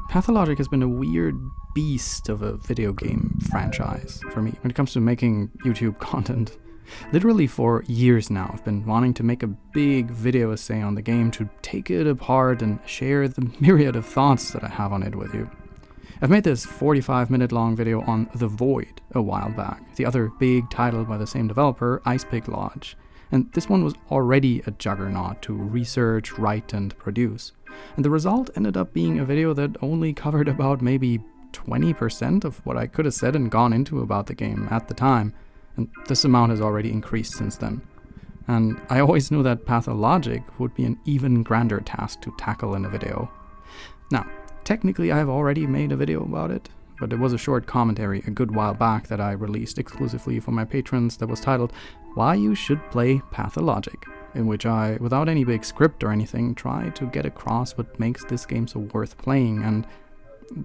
Pathologic has been a weird beast of a video game franchise for me when it comes to making YouTube content. Literally for years now, I've been wanting to make a big video essay on the game to take it apart and share the myriad of thoughts that I have on it with you. I've made this 45-minute long video on The Void a while back, the other big title by the same developer, Icepick Lodge, and this one was already a juggernaut to research, write, and produce. And the result ended up being a video that only covered about maybe 20% of what I could have said and gone into about the game at the time, and this amount has already increased since then. And I always knew that Pathologic would be an even grander task to tackle in a video. Now, technically I've already made a video about it, but it was a short commentary a good while back that I released exclusively for my patrons that was titled Why You Should Play Pathologic, in which I, without any big script or anything, try to get across what makes this game so worth playing, and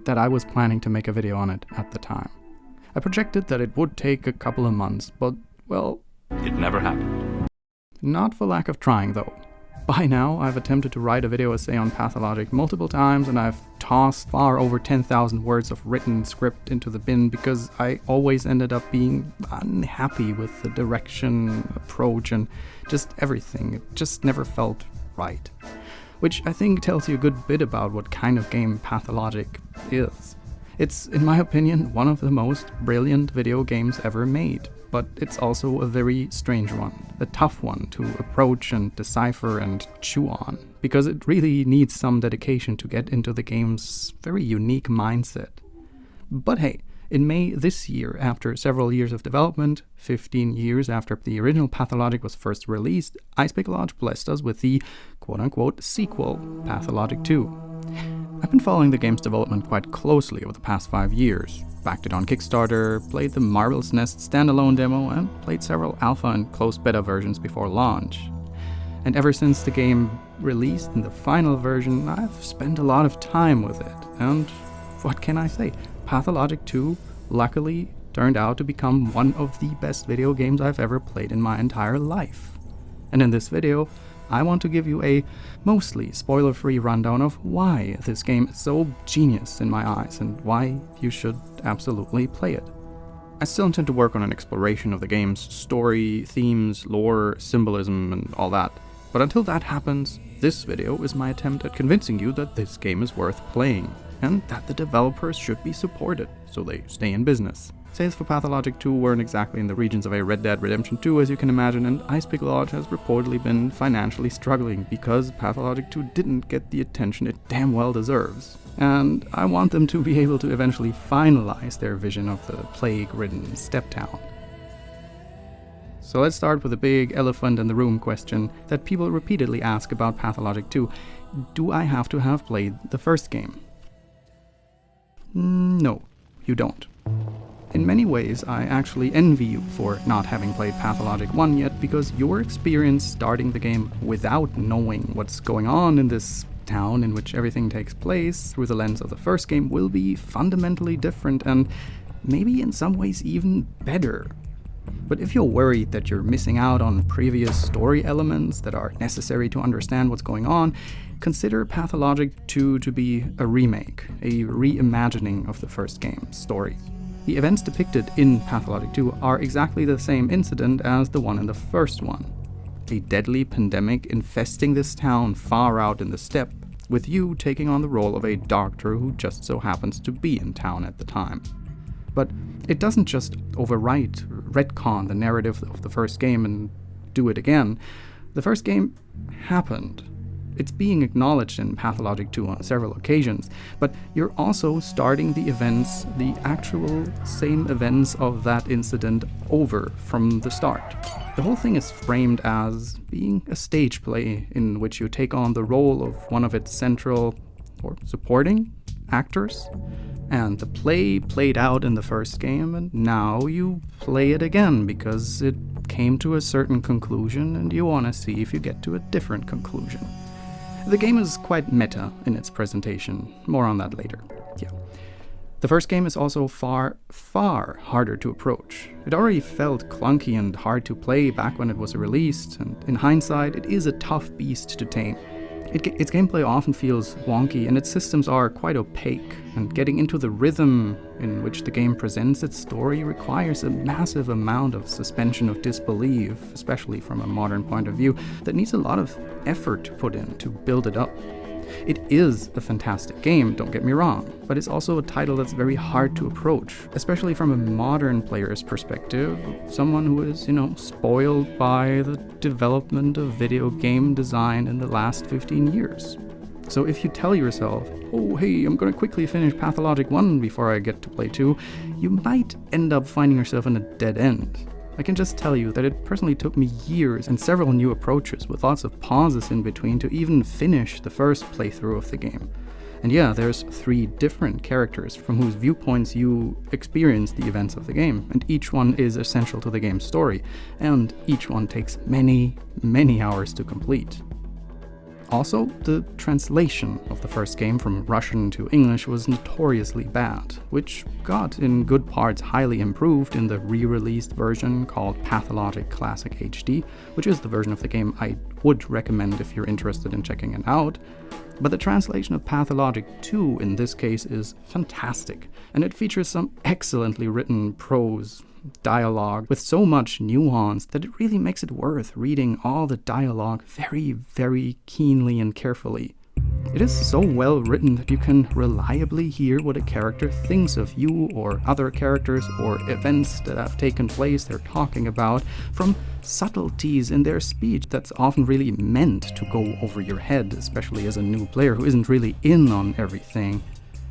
that I was planning to make a video on it at the time. I projected that it would take a couple of months, but, well... It never happened. Not for lack of trying, though. By now, I've attempted to write a video essay on Pathologic multiple times, and I've tossed far over 10,000 words of written script into the bin because I always ended up being unhappy with the direction, approach, and just everything. It just never felt right. Which I think tells you a good bit about what kind of game Pathologic is. It's, in my opinion, one of the most brilliant video games ever made, but it's also a very strange one, a tough one to approach and decipher and chew on, because it really needs some dedication to get into the game's very unique mindset. But hey, in May this year, after several years of development, 15 years after the original Pathologic was first released, Icepick Lodge blessed us with the quote-unquote sequel, Pathologic 2. I've been following the game's development quite closely over the past 5 years, backed it on Kickstarter, played the Marvel's Nest standalone demo, and played several alpha and closed beta versions before launch. And ever since the game released in the final version, I've spent a lot of time with it, and what can I say? Pathologic 2, luckily, turned out to become one of the best video games I've ever played in my entire life. And in this video, I want to give you a mostly spoiler-free rundown of why this game is so genius in my eyes and why you should absolutely play it. I still intend to work on an exploration of the game's story, themes, lore, symbolism, and all that. But until that happens, this video is my attempt at convincing you that this game is worth playing, and that the developers should be supported so they stay in business. Sales for Pathologic 2 weren't exactly in the regions of a Red Dead Redemption 2, as you can imagine, and Icepick Lodge has reportedly been financially struggling because Pathologic 2 didn't get the attention it damn well deserves. And I want them to be able to eventually finalize their vision of the plague-ridden Step Town. So let's start with the big elephant in the room question that people repeatedly ask about Pathologic 2. Do I have to have played the first game? No, you don't. In many ways, I actually envy you for not having played Pathologic 1 yet, because your experience starting the game without knowing what's going on in this town in which everything takes place through the lens of the first game will be fundamentally different and maybe in some ways even better. But if you're worried that you're missing out on previous story elements that are necessary to understand what's going on, consider Pathologic 2 to be a remake, a reimagining of the first game's story. The events depicted in Pathologic 2 are exactly the same incident as the one in the first one. A deadly pandemic infesting this town far out in the steppe, with you taking on the role of a doctor who just so happens to be in town at the time. But it doesn't just overwrite, retcon the narrative of the first game and do it again. The first game happened. It's being acknowledged in Pathologic 2 on several occasions, but you're also starting the events, the actual same events of that incident over from the start. The whole thing is framed as being a stage play in which you take on the role of one of its central or supporting actors, and the play played out in the first game, and now you play it again because it came to a certain conclusion and you want to see if you get to a different conclusion. The game is quite meta in its presentation, more on that later. Yeah. The first game is also far, far harder to approach. It already felt clunky and hard to play back when it was released, and in hindsight, it is a tough beast to tame. Its gameplay often feels wonky, and its systems are quite opaque, and getting into the rhythm in which the game presents its story requires a massive amount of suspension of disbelief, especially from a modern point of view, that needs a lot of effort to put in to build it up. It is a fantastic game, don't get me wrong, but it's also a title that's very hard to approach, especially from a modern player's perspective, someone who is, spoiled by the development of video game design in the last 15 years. So if you tell yourself, oh hey, I'm gonna quickly finish Pathologic 1 before I get to play 2, you might end up finding yourself in a dead end. I can just tell you that it personally took me years and several new approaches with lots of pauses in between to even finish the first playthrough of the game. And yeah, there's 3 different characters from whose viewpoints you experience the events of the game, and each one is essential to the game's story, and each one takes many, many hours to complete. Also, the translation of the first game from Russian to English was notoriously bad, which got in good parts highly improved in the re-released version called Pathologic Classic HD, which is the version of the game I would recommend if you're interested in checking it out. But the translation of Pathologic 2 in this case is fantastic, and it features some excellently written prose dialogue with so much nuance that it really makes it worth reading all the dialogue very, very keenly and carefully. It is so well written that you can reliably hear what a character thinks of you or other characters or events that have taken place they're talking about, from subtleties in their speech that's often really meant to go over your head, especially as a new player who isn't really in on everything,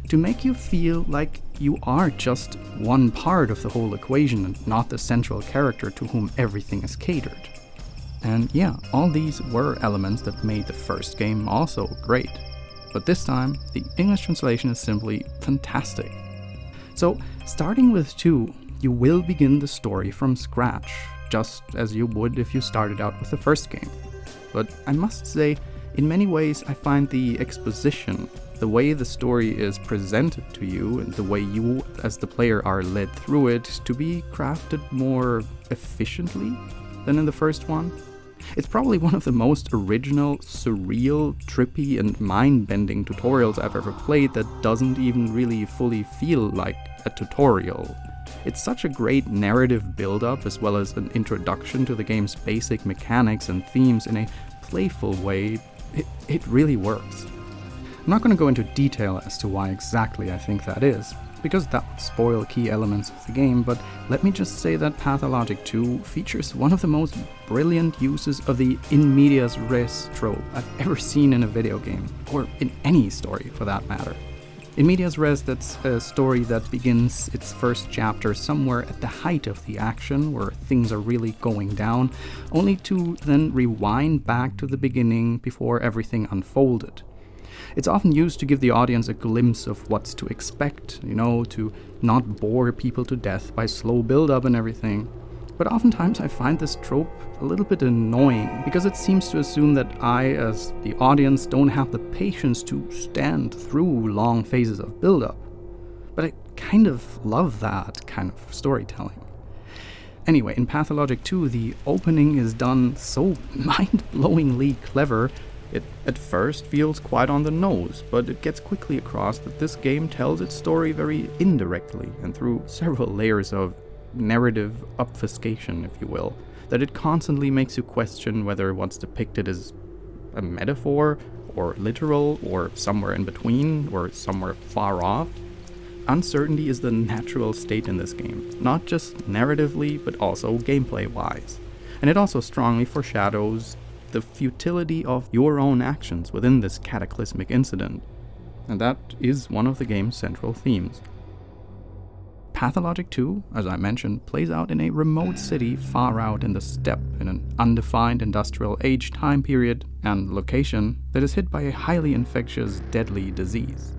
to make you feel like you are just one part of the whole equation and not the central character to whom everything is catered. And yeah, all these were elements that made the first game also great. But this time, the English translation is simply fantastic. So, starting with 2, you will begin the story from scratch, just as you would if you started out with the first game. But I must say, in many ways, I find the exposition, the way the story is presented to you, and the way you, as the player, are led through it, to be crafted more efficiently than in the first one. It's probably one of the most original, surreal, trippy, and mind-bending tutorials I've ever played that doesn't even really fully feel like a tutorial. It's such a great narrative build-up as well as an introduction to the game's basic mechanics and themes in a playful way. It really works. I'm not going to go into detail as to why exactly I think that is, because that would spoil key elements of the game, but let me just say that Pathologic 2 features one of the most brilliant uses of the in medias res trope I've ever seen in a video game, or in any story for that matter. In medias res, that's a story that begins its first chapter somewhere at the height of the action, where things are really going down, only to then rewind back to the beginning before everything unfolded. It's often used to give the audience a glimpse of what's to expect, to not bore people to death by slow build-up and everything. But oftentimes I find this trope a little bit annoying, because it seems to assume that I, as the audience, don't have the patience to stand through long phases of build-up. But I kind of love that kind of storytelling. Anyway, in Pathologic 2, the opening is done so mind-blowingly clever. It at first feels quite on the nose, but it gets quickly across that this game tells its story very indirectly and through several layers of narrative obfuscation, if you will, that it constantly makes you question whether what's depicted is a metaphor, or literal, or somewhere in between, or somewhere far off. Uncertainty is the natural state in this game, not just narratively, but also gameplay-wise. And it also strongly foreshadows the futility of your own actions within this cataclysmic incident, and that is one of the game's central themes. Pathologic 2, as I mentioned, plays out in a remote city far out in the steppe in an undefined industrial age time period and location that is hit by a highly infectious, deadly disease.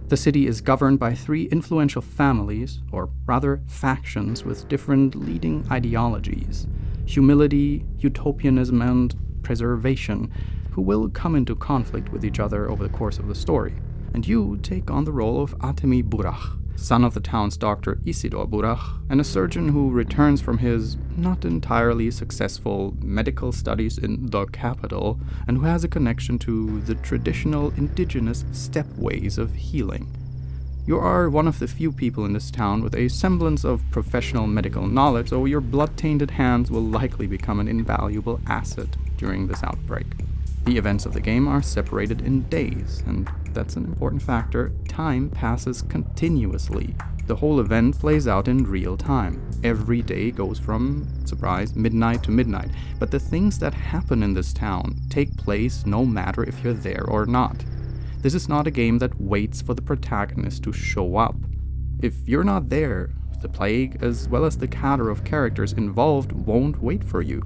The city is governed by 3 influential families, or rather factions, with different leading ideologies: humility, utopianism, and preservation, who will come into conflict with each other over the course of the story. and you take on the role of Atemi Burach, son of the town's doctor Isidor Burach, and a surgeon who returns from his not entirely successful medical studies in the capital, and who has a connection to the traditional indigenous stepways of healing. You are one of the few people in this town with a semblance of professional medical knowledge, so your blood-tainted hands will likely become an invaluable asset during this outbreak. The events of the game are separated in days, and that's an important factor. Time passes continuously. The whole event plays out in real time. Every day goes from, surprise, midnight to midnight, but the things that happen in this town take place no matter if you're there or not. This is not a game that waits for the protagonist to show up. If you're not there, the plague, as well as the cadre of characters involved, won't wait for you,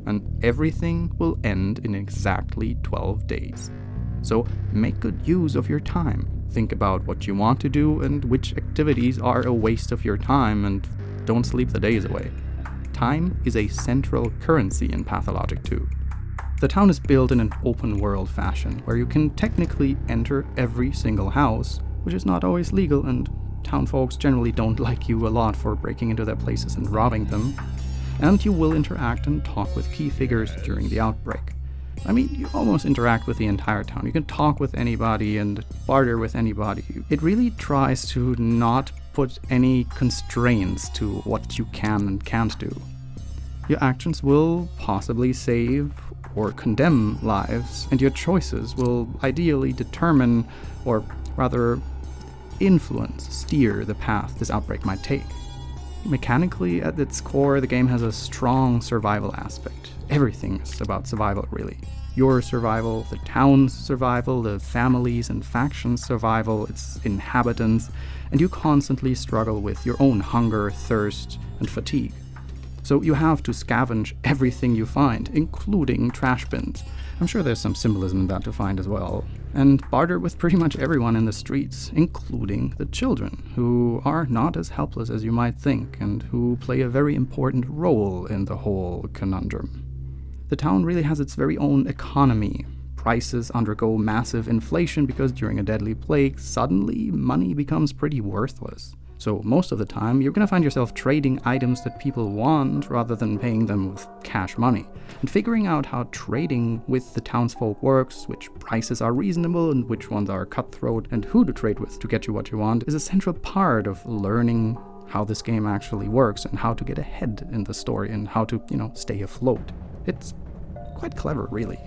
and everything will end in exactly 12 days. So make good use of your time. Think about what you want to do and which activities are a waste of your time, and don't sleep the days away. Time is a central currency in Pathologic 2. The town is built in an open-world fashion, where you can technically enter every single house, which is not always legal, and town folks generally don't like you a lot for breaking into their places and robbing them. And you will interact and talk with key figures during the outbreak. I mean, you almost interact with the entire town. You can talk with anybody and barter with anybody. It really tries to not put any constraints to what you can and can't do. Your actions will possibly save or condemn lives, and your choices will ideally determine, or rather influence, steer the path this outbreak might take. Mechanically, at its core, the game has a strong survival aspect. Everything is about survival, really. Your survival, the town's survival, the families and factions' survival, its inhabitants, and you constantly struggle with your own hunger, thirst, and fatigue. So you have to scavenge everything you find, including trash bins. I'm sure there's some symbolism in that to find as well. And barter with pretty much everyone in the streets, including the children, who are not as helpless as you might think, and who play a very important role in the whole conundrum. The town really has its very own economy. Prices undergo massive inflation because during a deadly plague, suddenly money becomes pretty worthless. So most of the time, you're going to find yourself trading items that people want rather than paying them with cash money. And figuring out how trading with the townsfolk works, which prices are reasonable and which ones are cutthroat, and who to trade with to get you what you want, is a central part of learning how this game actually works and how to get ahead in the story and how to, stay afloat. It's quite clever, really.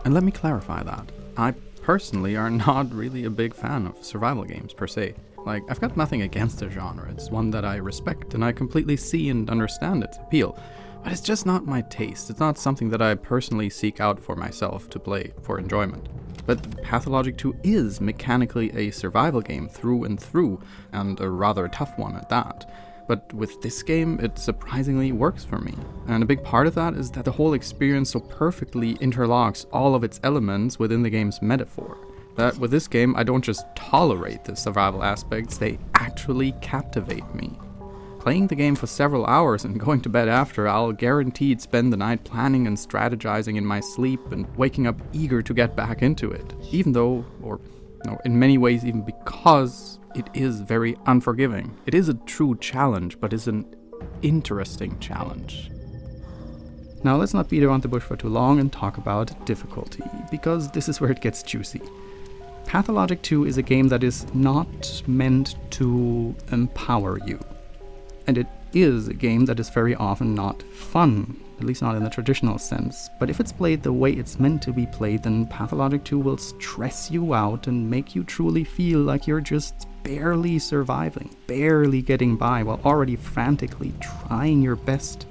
And let me clarify that. I personally are not really a big fan of survival games per se. I've got nothing against the genre. It's one that I respect, and I completely see and understand its appeal. But it's just not my taste. It's not something that I personally seek out for myself to play for enjoyment. But Pathologic 2 is mechanically a survival game through and through, and a rather tough one at that. But with this game, it surprisingly works for me. And a big part of that is that the whole experience so perfectly interlocks all of its elements within the game's metaphor. That with this game, I don't just tolerate the survival aspects, they actually captivate me. Playing the game for several hours and going to bed after, I'll guaranteed spend the night planning and strategizing in my sleep and waking up eager to get back into it. Even though, in many ways even because, it is very unforgiving. It is a true challenge, but it's an interesting challenge. Now let's not beat around the bush for too long and talk about difficulty, because this is where it gets juicy. Pathologic 2 is a game that is not meant to empower you. And it is a game that is very often not fun, at least not in the traditional sense. But if it's played the way it's meant to be played, then Pathologic 2 will stress you out and make you truly feel like you're just barely surviving, barely getting by, while already frantically trying your best.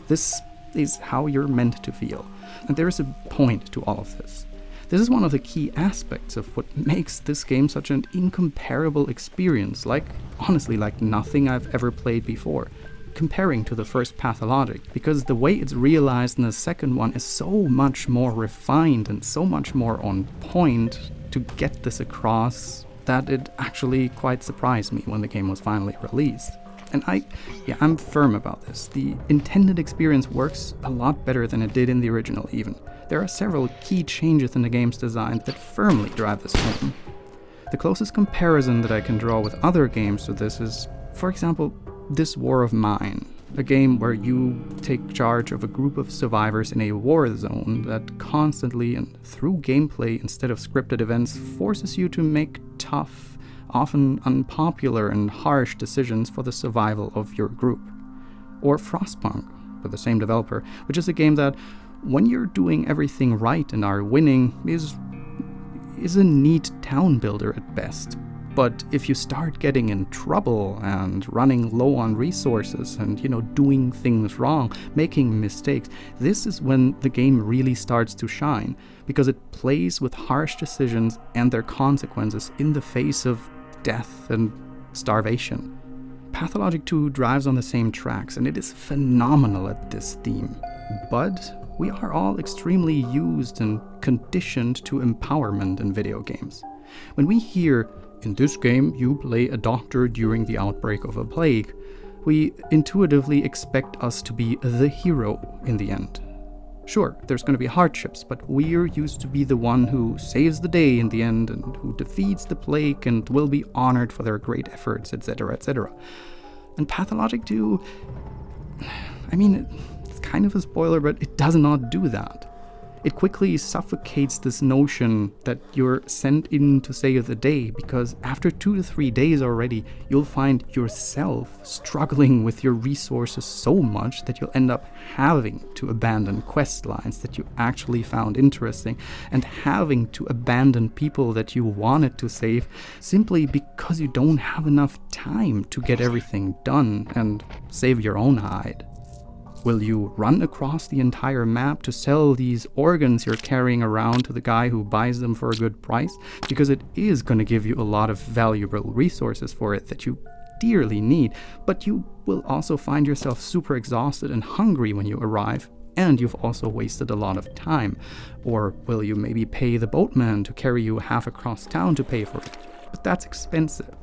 This is how you're meant to feel. And there is a point to all of this. This is one of the key aspects of what makes this game such an incomparable experience, honestly like nothing I've ever played before, comparing to the first Pathologic, because the way it's realized in the second one is so much more refined and so much more on point to get this across that it actually quite surprised me when the game was finally released. And I'm firm about this. The intended experience works a lot better than it did in the original even. There are several key changes in the game's design that firmly drive this home. The closest comparison that I can draw with other games to this is, for example, This War of Mine, a game where you take charge of a group of survivors in a war zone that constantly and through gameplay instead of scripted events forces you to make tough, often unpopular and harsh decisions for the survival of your group. Or Frostpunk, by the same developer, which is a game that, when you're doing everything right and are winning, is a neat town builder at best. But if you start getting in trouble and running low on resources and, doing things wrong, making mistakes, this is when the game really starts to shine, because it plays with harsh decisions and their consequences in the face of death and starvation. Pathologic 2 drives on the same tracks, and it is phenomenal at this theme. But we are all extremely used and conditioned to empowerment in video games. When we hear, "In this game, you play a doctor during the outbreak of a plague," we intuitively expect us to be the hero in the end. Sure, there's going to be hardships, but we're used to be the one who saves the day in the end and who defeats the plague and will be honored for their great efforts, etc., etc. And Pathologic 2, it's kind of a spoiler, but it does not do that. It quickly suffocates this notion that you're sent in to save the day, because after 2 to 3 days already, you'll find yourself struggling with your resources so much that you'll end up having to abandon quest lines that you actually found interesting and having to abandon people that you wanted to save simply because you don't have enough time to get everything done and save your own hide. Will you run across the entire map to sell these organs you're carrying around to the guy who buys them for a good price? Because it is going to give you a lot of valuable resources for it that you dearly need, but you will also find yourself super exhausted and hungry when you arrive, and you've also wasted a lot of time. Or will you maybe pay the boatman to carry you half across town to pay for it? But that's expensive.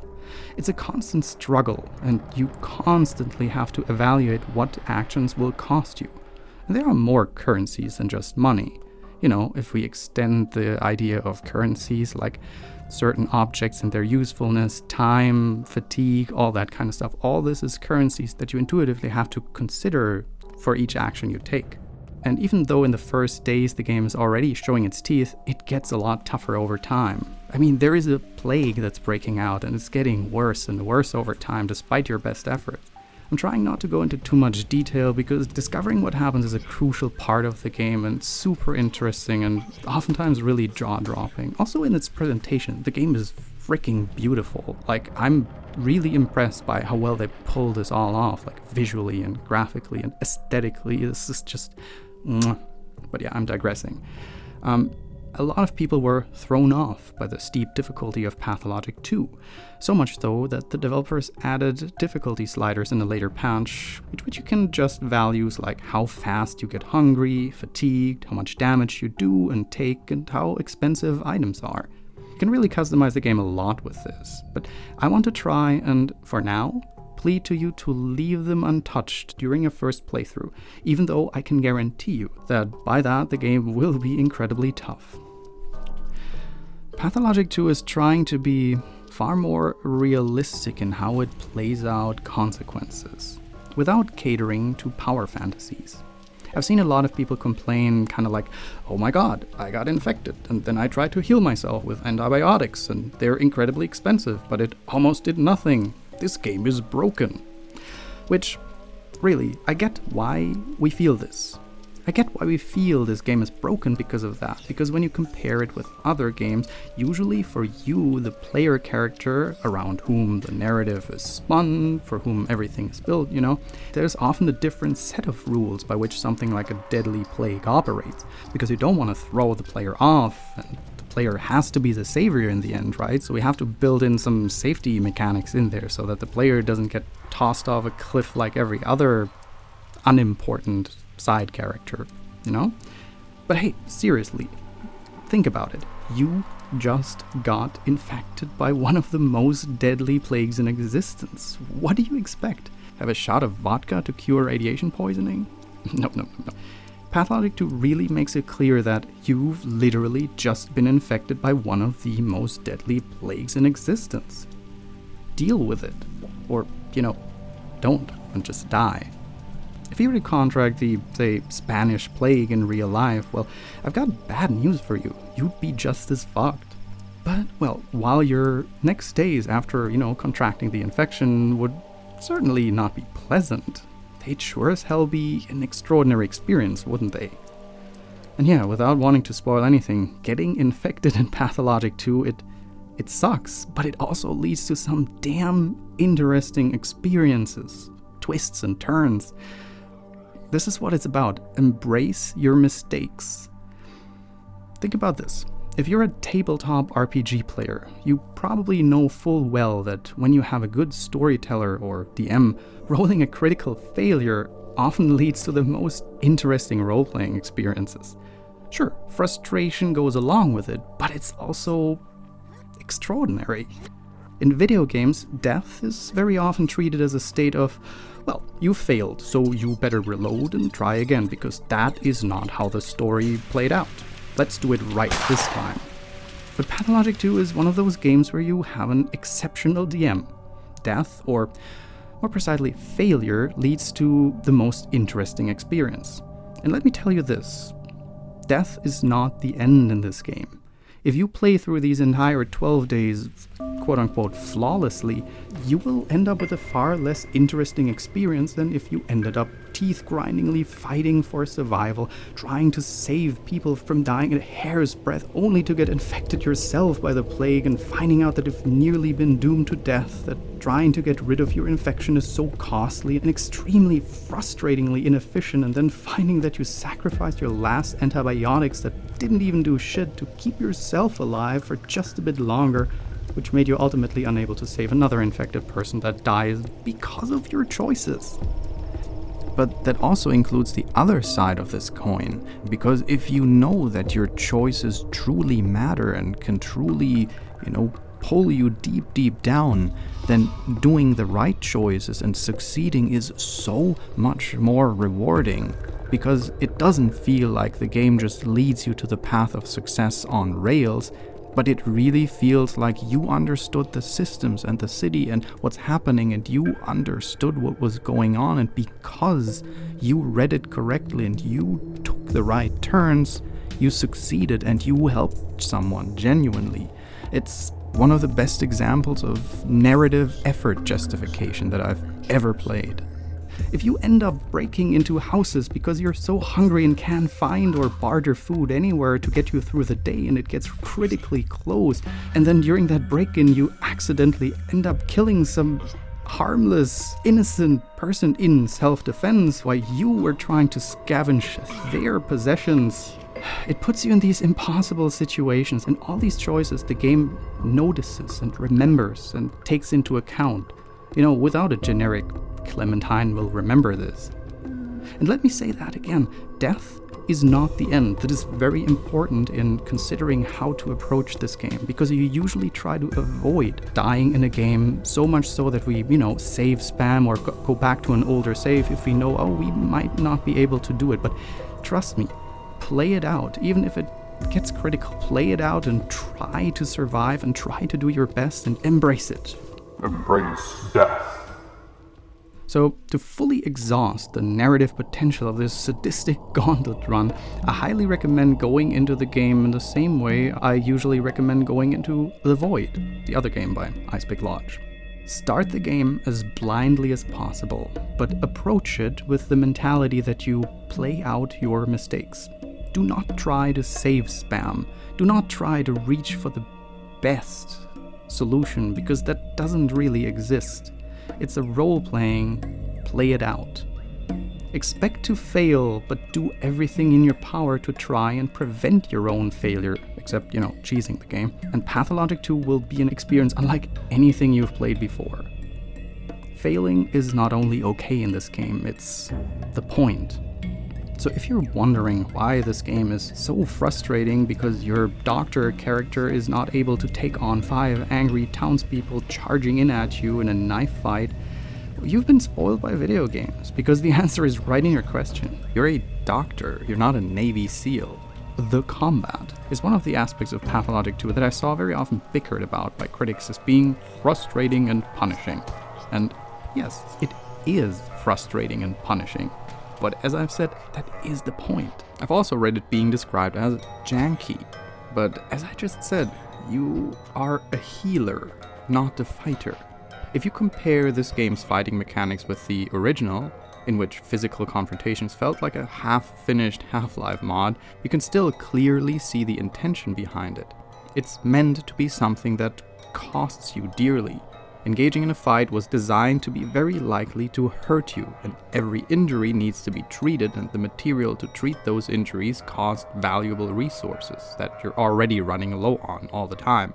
It's a constant struggle, and you constantly have to evaluate what actions will cost you. And there are more currencies than just money. If we extend the idea of currencies like certain objects and their usefulness, time, fatigue, all that kind of stuff, all this is currencies that you intuitively have to consider for each action you take. And even though in the first days the game is already showing its teeth, it gets a lot tougher over time. There is a plague that's breaking out, and it's getting worse and worse over time despite your best efforts. I'm trying not to go into too much detail because discovering what happens is a crucial part of the game and super interesting and oftentimes really jaw-dropping. Also in its presentation, the game is freaking beautiful. I'm really impressed by how well they pull this all off, visually and graphically and aesthetically. This is just... But yeah, I'm digressing. A lot of people were thrown off by the steep difficulty of Pathologic 2, so much so that the developers added difficulty sliders in a later patch, which you can adjust values like how fast you get hungry, fatigued, how much damage you do and take, and how expensive items are. You can really customize the game a lot with this, but I want to try and, for now, plead to you to leave them untouched during your first playthrough, even though I can guarantee you that by that the game will be incredibly tough. Pathologic 2 is trying to be far more realistic in how it plays out consequences, without catering to power fantasies. I've seen a lot of people complain oh my god, I got infected, and then I tried to heal myself with antibiotics, and they're incredibly expensive, but it almost did nothing. This game is broken. Which, really, I get why we feel this. I get why we feel this game is broken because of that. Because when you compare it with other games, usually for you, the player character around whom the narrative is spun, for whom everything is built, there's often a different set of rules by which something like a deadly plague operates. Because you don't want to throw the player off, and the player has to be the savior in the end, right? So we have to build in some safety mechanics in there so that the player doesn't get tossed off a cliff like every other unimportant side character, But hey, seriously, think about it. You just got infected by one of the most deadly plagues in existence. What do you expect? Have a shot of vodka to cure radiation poisoning? No. Pathologic 2 really makes it clear that you've literally just been infected by one of the most deadly plagues in existence. Deal with it. Or, don't and just die. If you were to contract the, say, Spanish plague in real life, well, I've got bad news for you. You'd be just as fucked. But, well, while your next days after, contracting the infection would certainly not be pleasant, they'd sure as hell be an extraordinary experience, wouldn't they? And yeah, without wanting to spoil anything, getting infected in Pathologic 2, it sucks, but it also leads to some damn interesting experiences, twists and turns. This is what it's about. Embrace your mistakes. Think about this. If you're a tabletop RPG player, you probably know full well that when you have a good storyteller or DM, rolling a critical failure often leads to the most interesting role-playing experiences. Sure, frustration goes along with it, but it's also extraordinary. In video games, death is very often treated as a state of, well, you failed, so you better reload and try again, because that is not how the story played out. Let's do it right this time. But Pathologic 2 is one of those games where you have an exceptional DM. Death, or more precisely failure, leads to the most interesting experience. And let me tell you this, death is not the end in this game. If you play through these entire 12 days, quote-unquote, flawlessly, you will end up with a far less interesting experience than if you ended up teeth-grindingly fighting for survival, trying to save people from dying at a hair's breadth, only to get infected yourself by the plague and finding out that you've nearly been doomed to death, that trying to get rid of your infection is so costly and extremely frustratingly inefficient, and then finding that you sacrificed your last antibiotics that didn't even do shit to keep yourself alive for just a bit longer, which made you ultimately unable to save another infected person that dies because of your choices. But that also includes the other side of this coin, because if you know that your choices truly matter and can truly, pull you deep down, then doing the right choices and succeeding is so much more rewarding, because it doesn't feel like the game just leads you to the path of success on rails, but it really feels like you understood the systems and the city and what's happening, and you understood what was going on, and because you read it correctly and you took the right turns, you succeeded and you helped someone genuinely. It's one of the best examples of narrative effort justification that I've ever played. If you end up breaking into houses because you're so hungry and can't find or barter food anywhere to get you through the day, and it gets critically close, and then during that break-in you accidentally end up killing some harmless, innocent person in self-defense while you were trying to scavenge their possessions, it puts you in these impossible situations, and all these choices the game notices and remembers and takes into account. Without a generic Clementine will remember this. And let me say that again, death is not the end. That is very important in considering how to approach this game, because you usually try to avoid dying in a game, so much so that we, save spam or go back to an older save if we know, we might not be able to do it. But trust me, play it out, even if it gets critical. Play it out and try to survive and try to do your best and embrace it. Embrace death. So, to fully exhaust the narrative potential of this sadistic gauntlet run, I highly recommend going into the game in the same way I usually recommend going into The Void, the other game by Icepick Lodge. Start the game as blindly as possible, but approach it with the mentality that you play out your mistakes. Do not try to save spam. Do not try to reach for the best solution, because that doesn't really exist. It's a role-playing, play it out. Expect to fail, but do everything in your power to try and prevent your own failure, except, cheesing the game. And Pathologic 2 will be an experience unlike anything you've played before. Failing is not only okay in this game, it's the point. So if you're wondering why this game is so frustrating because your doctor character is not able to take on 5 angry townspeople charging in at you in a knife fight, You've been spoiled by video games, because the answer is right in your question. You're a doctor, you're not a Navy SEAL. The combat is one of the aspects of Pathologic 2 that I saw very often bickered about by critics as being frustrating and punishing. And yes, it is frustrating and punishing. But as I've said, that is the point. I've also read it being described as janky. But as I just said, you are a healer, not a fighter. If you compare this game's fighting mechanics with the original, in which physical confrontations felt like a half-finished Half-Life mod, you can still clearly see the intention behind it. It's meant to be something that costs you dearly. Engaging in a fight was designed to be very likely to hurt you, and every injury needs to be treated, and the material to treat those injuries cost valuable resources that you're already running low on all the time.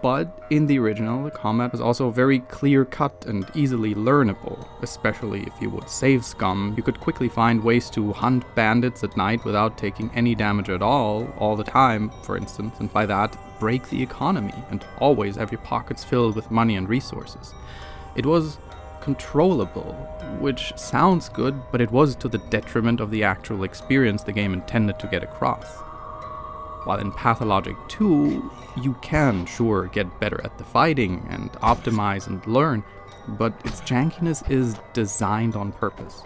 But in the original, the combat was also very clear-cut and easily learnable, especially if you would save scum. You could quickly find ways to hunt bandits at night without taking any damage at all the time, for instance, and by that, break the economy and always have your pockets filled with money and resources. It was controllable, which sounds good, but it was to the detriment of the actual experience the game intended to get across. While in Pathologic 2, you can sure get better at the fighting and optimize and learn, but its jankiness is designed on purpose.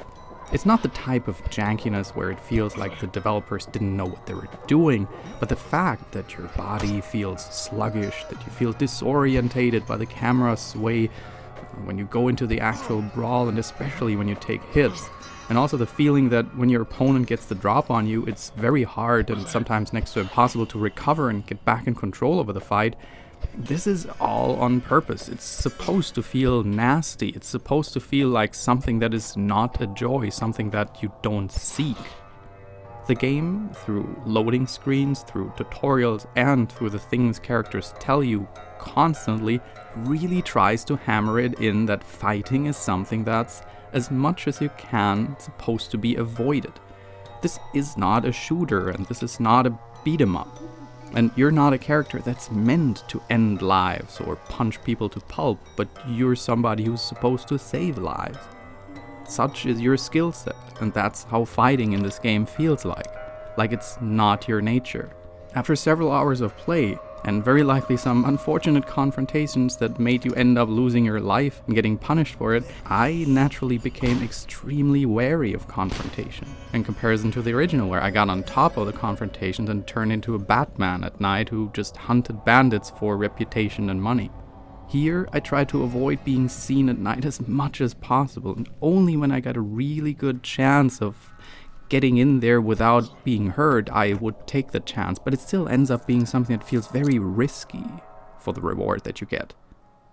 It's not the type of jankiness where it feels like the developers didn't know what they were doing, but the fact that your body feels sluggish, that you feel disorientated by the camera sway when you go into the actual brawl, and especially when you take hits. And also the feeling that when your opponent gets the drop on you, it's very hard and sometimes next to impossible to recover and get back in control over the fight. This is all on purpose. It's supposed to feel nasty. It's supposed to feel like something that is not a joy, something that you don't seek. The game, through loading screens, through tutorials, and through the things characters tell you constantly, really tries to hammer it in that fighting is something that's, as much as you can, supposed to be avoided. This is not a shooter, and this is not a beat-em-up. And you're not a character that's meant to end lives or punch people to pulp, but you're somebody who's supposed to save lives. Such is your skill set, and that's how fighting in this game feels like it's not your nature. After several hours of play, and very likely some unfortunate confrontations that made you end up losing your life and getting punished for it, I naturally became extremely wary of confrontation, in comparison to the original, where I got on top of the confrontations and turned into a Batman at night who just hunted bandits for reputation and money. Here, I tried to avoid being seen at night as much as possible, and only when I got a really good chance of getting in there without being heard, I would take the chance, but it still ends up being something that feels very risky for the reward that you get.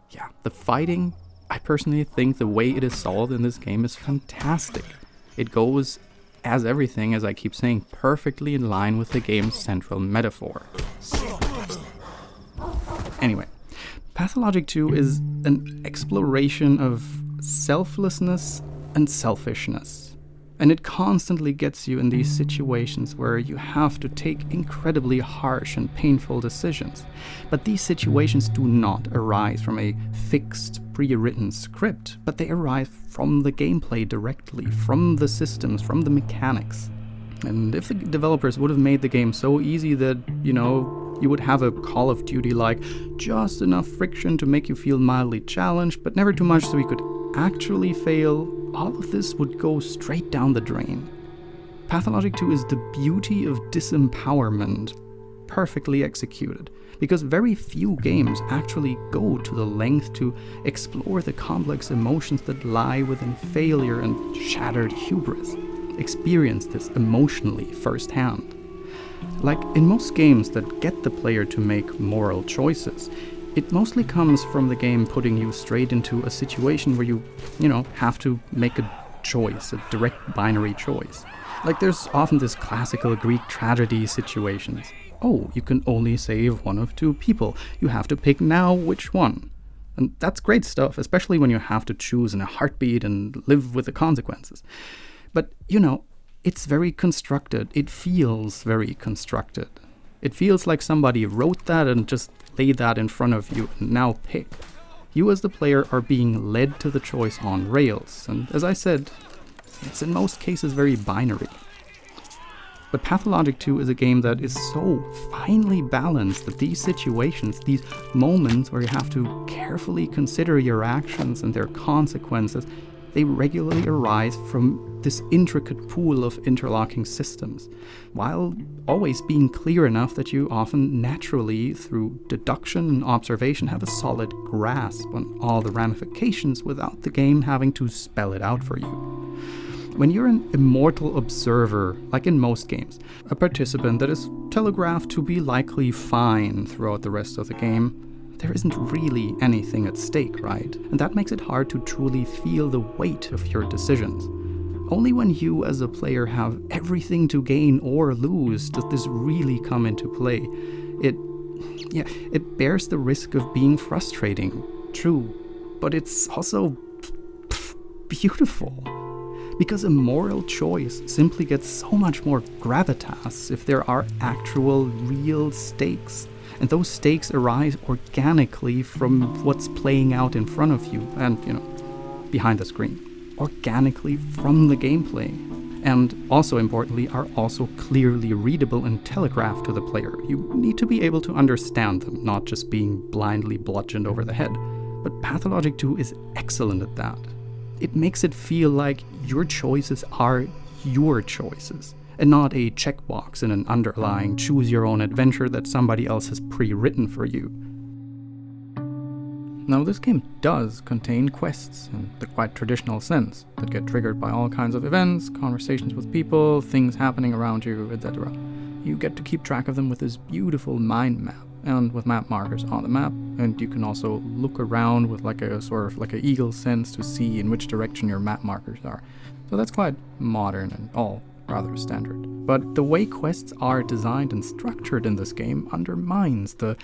Yeah, the fighting, I personally think the way it is solved in this game is fantastic. It goes, as everything, as I keep saying, perfectly in line with the game's central metaphor. Anyway, Pathologic 2 is an exploration of selflessness and selfishness. And it constantly gets you in these situations where you have to take incredibly harsh and painful decisions. But these situations do not arise from a fixed, pre-written script, but they arise from the gameplay directly, from the systems, from the mechanics. And if the developers would have made the game so easy that, you would have a Call of Duty like just enough friction to make you feel mildly challenged, but never too much so you could actually fail, all of this would go straight down the drain. Pathologic 2 is the beauty of disempowerment, perfectly executed, because very few games actually go to the length to explore the complex emotions that lie within failure and shattered hubris. Experience this emotionally firsthand. Like in most games that get the player to make moral choices, it mostly comes from the game putting you straight into a situation where you have to make a choice, a direct binary choice. Like there's often this classical Greek tragedy situations. Oh, you can only save one of two people. You have to pick now which one. And that's great stuff, especially when you have to choose in a heartbeat and live with the consequences. But, it's very constructed. It feels very constructed. It feels like somebody wrote that and just laid that in front of you and now pick. You as the player are being led to the choice on rails, and as I said, it's in most cases very binary. But Pathologic 2 is a game that is so finely balanced that these situations, these moments where you have to carefully consider your actions and their consequences, they regularly arise from this intricate pool of interlocking systems, while always being clear enough that you often naturally, through deduction and observation, have a solid grasp on all the ramifications without the game having to spell it out for you. When you're an immortal observer, like in most games, a participant that is telegraphed to be likely fine throughout the rest of the game, there isn't really anything at stake, right? And that makes it hard to truly feel the weight of your decisions. Only when you as a player have everything to gain or lose does this really come into play. It bears the risk of being frustrating, true, but it's also beautiful. Because a moral choice simply gets so much more gravitas if there are actual, real stakes. And those stakes arise organically from what's playing out in front of you and, behind the screen. Organically from the gameplay. And also importantly, are also clearly readable and telegraphed to the player. You need to be able to understand them, not just being blindly bludgeoned over the head. But Pathologic 2 is excellent at that. It makes it feel like your choices are your choices, and not a checkbox in an underlying choose-your-own-adventure that somebody else has pre-written for you. Now, this game does contain quests in the quite traditional sense that get triggered by all kinds of events, conversations with people, things happening around you, etc. You get to keep track of them with this beautiful mind map, and with map markers on the map, and you can also look around with like a sort of like an eagle sense to see in which direction your map markers are. So that's quite modern and all rather standard. But the way quests are designed and structured in this game undermines the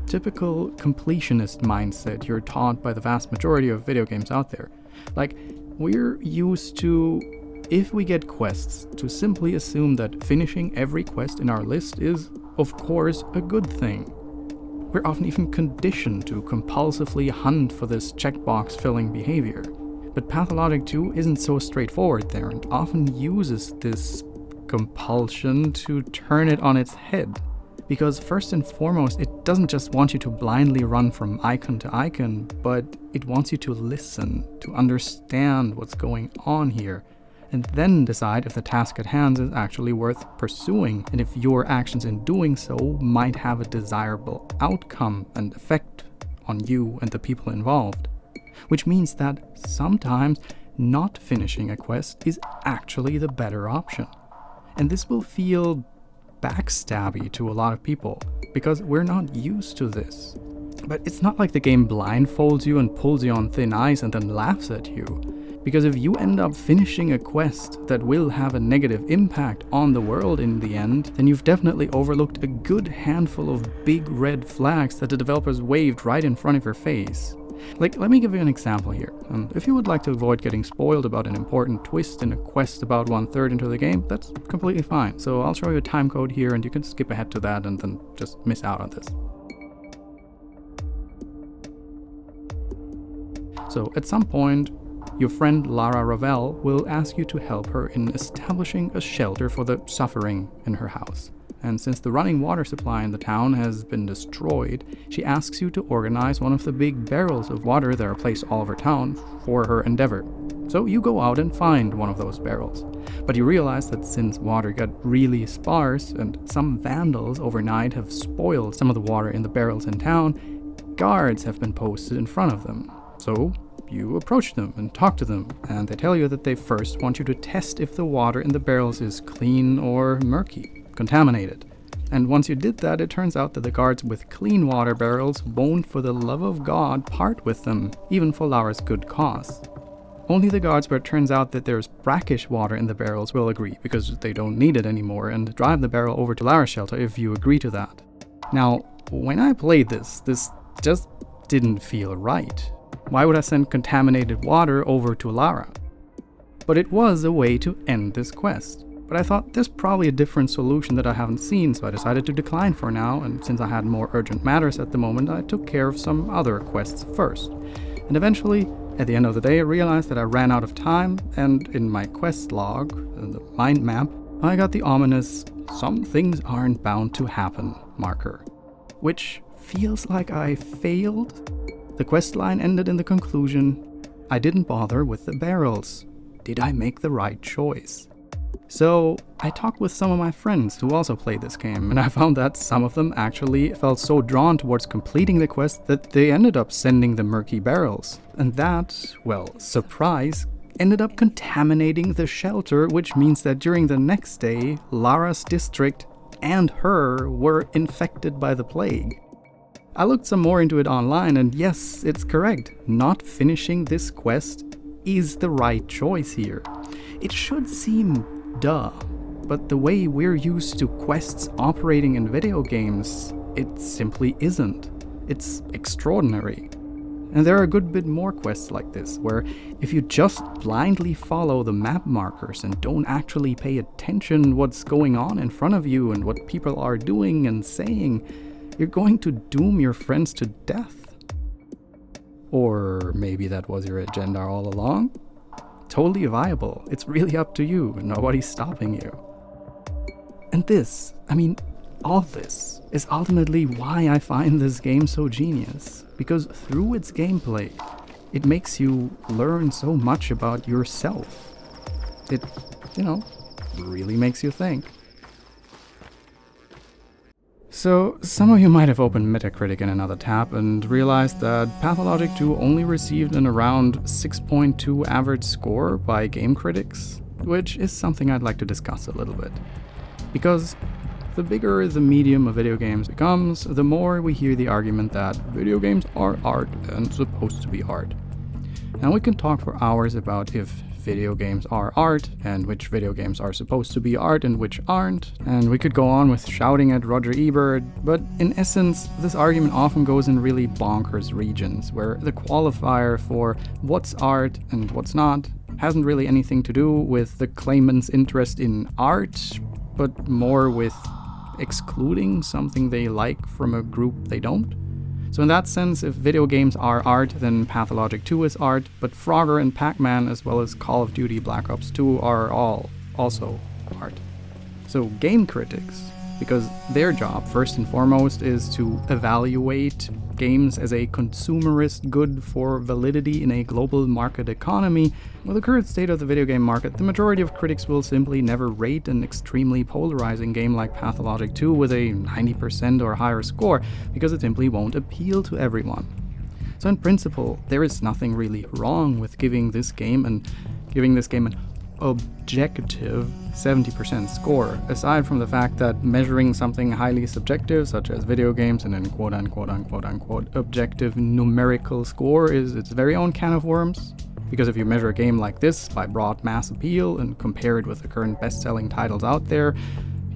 typical completionist mindset you're taught by the vast majority of video games out there. Like, we're used to, if we get quests, to simply assume that finishing every quest in our list is, of course, a good thing. We're often even conditioned to compulsively hunt for this checkbox-filling behavior. But Pathologic 2 isn't so straightforward there, and often uses this compulsion to turn it on its head. Because first and foremost, it doesn't just want you to blindly run from icon to icon, but it wants you to listen, to understand what's going on here, and then decide if the task at hand is actually worth pursuing, and if your actions in doing so might have a desirable outcome and effect on you and the people involved. Which means that sometimes not finishing a quest is actually the better option. And this will feel backstabby to a lot of people, because we're not used to this. But it's not like the game blindfolds you and pulls you on thin ice and then laughs at you. Because if you end up finishing a quest that will have a negative impact on the world in the end, then you've definitely overlooked a good handful of big red flags that the developers waved right in front of your face. Like, let me give you an example here. If you would like to avoid getting spoiled about an important twist in a quest about 1/3 into the game, that's completely fine. So I'll show you a timecode here and you can skip ahead to that and then just miss out on this. So at some point, your friend Lara Ravel will ask you to help her in establishing a shelter for the suffering in her house. And since the running water supply in the town has been destroyed, she asks you to organize one of the big barrels of water that are placed all over town for her endeavor. So you go out and find one of those barrels. But you realize that since water got really sparse and some vandals overnight have spoiled some of the water in the barrels in town, guards have been posted in front of them. So you approach them and talk to them, and they tell you that they first want you to test if the water in the barrels is clean or murky, contaminated. And once you did that, it turns out that the guards with clean water barrels won't, for the love of God, part with them, even for Lara's good cause. Only the guards where it turns out that there's brackish water in the barrels will agree, because they don't need it anymore, and drive the barrel over to Lara's shelter if you agree to that. Now, when I played this just didn't feel right. Why would I send contaminated water over to Lara? But it was a way to end this quest. But I thought there's probably a different solution that I haven't seen, so I decided to decline for now, and since I had more urgent matters at the moment, I took care of some other quests first. And eventually, at the end of the day, I realized that I ran out of time, and in my quest log, the mind map, I got the ominous "some things aren't bound to happen" marker, which feels like I failed. The quest line ended in the conclusion, "I didn't bother with the barrels. Did I make the right choice?" So I talked with some of my friends who also played this game, and I found that some of them actually felt so drawn towards completing the quest that they ended up sending the murky barrels. And that, well, surprise, ended up contaminating the shelter, which means that during the next day, Lara's district and her were infected by the plague. I looked some more into it online, and yes, it's correct. Not finishing this quest is the right choice here. It should seem duh, but the way we're used to quests operating in video games, it simply isn't. It's extraordinary. And there are a good bit more quests like this, where if you just blindly follow the map markers and don't actually pay attention what's going on in front of you and what people are doing and saying, you're going to doom your friends to death. Or maybe that was your agenda all along? Totally viable. It's really up to you. Nobody's stopping you. And this, all this is ultimately why I find this game so genius. Because through its gameplay, it makes you learn so much about yourself. It, really makes you think. So, some of you might have opened Metacritic in another tab and realized that Pathologic 2 only received an around 6.2 average score by game critics, which is something I'd like to discuss a little bit. Because the bigger the medium of video games becomes, the more we hear the argument that video games are art and supposed to be art. Now we can talk for hours about if video games are art, and which video games are supposed to be art and which aren't, and we could go on with shouting at Roger Ebert, but in essence, this argument often goes in really bonkers regions, where the qualifier for what's art and what's not hasn't really anything to do with the claimant's interest in art, but more with excluding something they like from a group they don't. So in that sense, if video games are art, then Pathologic 2 is art, but Frogger and Pac-Man as well as Call of Duty Black Ops 2 are all also art. So game critics, because their job first and foremost is to evaluate games as a consumerist good for validity in a global market economy, with the current state of the video game market, the majority of critics will simply never rate an extremely polarizing game like Pathologic 2 with a 90% or higher score, because it simply won't appeal to everyone. So in principle, there is nothing really wrong with giving this game an objective 70% score, aside from the fact that measuring something highly subjective, such as video games, and an quote-unquote objective numerical score is its very own can of worms. Because if you measure a game like this by broad mass appeal and compare it with the current best-selling titles out there,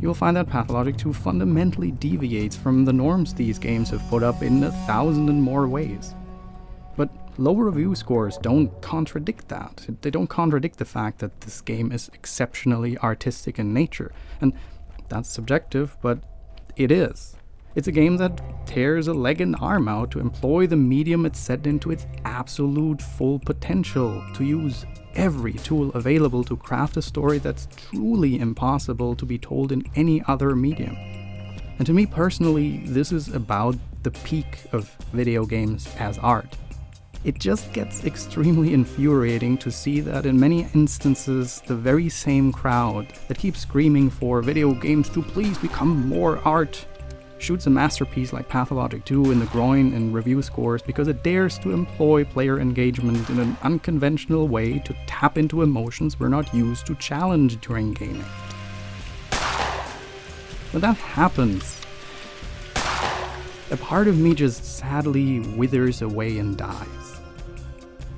you'll find that Pathologic 2 fundamentally deviates from the norms these games have put up in 1,000 and more ways. But low review scores don't contradict that. They don't contradict the fact that this game is exceptionally artistic in nature. And that's subjective, but it is. It's a game that tears a leg and arm out to employ the medium it's set into its absolute full potential, to use every tool available to craft a story that's truly impossible to be told in any other medium. And to me personally, this is about the peak of video games as art. It just gets extremely infuriating to see that in many instances, the very same crowd that keeps screaming for video games to please become more art shoots a masterpiece like Pathologic 2 in the groin in review scores because it dares to employ player engagement in an unconventional way to tap into emotions we're not used to challenge during gaming. When that happens, a part of me just sadly withers away and dies.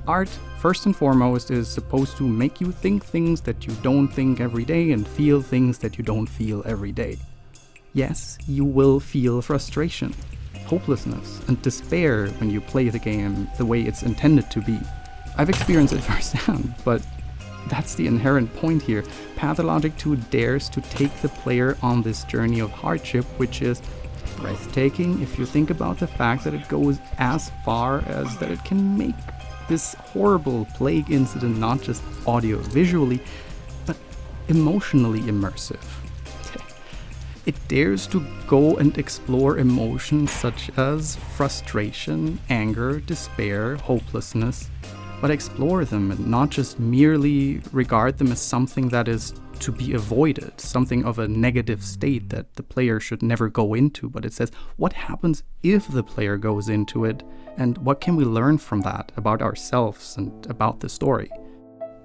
Art, first and foremost, is supposed to make you think things that you don't think every day and feel things that you don't feel every day. Yes, you will feel frustration, hopelessness, and despair when you play the game the way it's intended to be. I've experienced it firsthand, but that's the inherent point here. Pathologic 2 dares to take the player on this journey of hardship, which is breathtaking if you think about the fact that it goes as far as that it can make this horrible plague incident not just audio-visually, but emotionally immersive. It dares to go and explore emotions such as frustration, anger, despair, hopelessness, but explore them and not just merely regard them as something that is to be avoided, something of a negative state that the player should never go into, but it says, what happens if the player goes into it, and what can we learn from that about ourselves and about the story?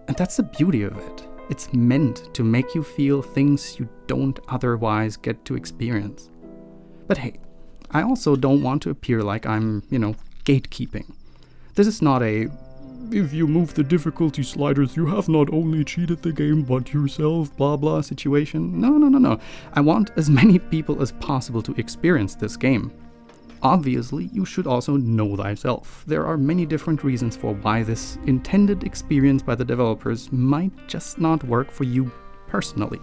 And that's the beauty of it. It's meant to make you feel things you don't otherwise get to experience. But hey, I also don't want to appear like I'm, gatekeeping. This is not a, if you move the difficulty sliders, you have not only cheated the game, but yourself, blah blah situation. No. I want as many people as possible to experience this game. Obviously, you should also know thyself. There are many different reasons for why this intended experience by the developers might just not work for you personally.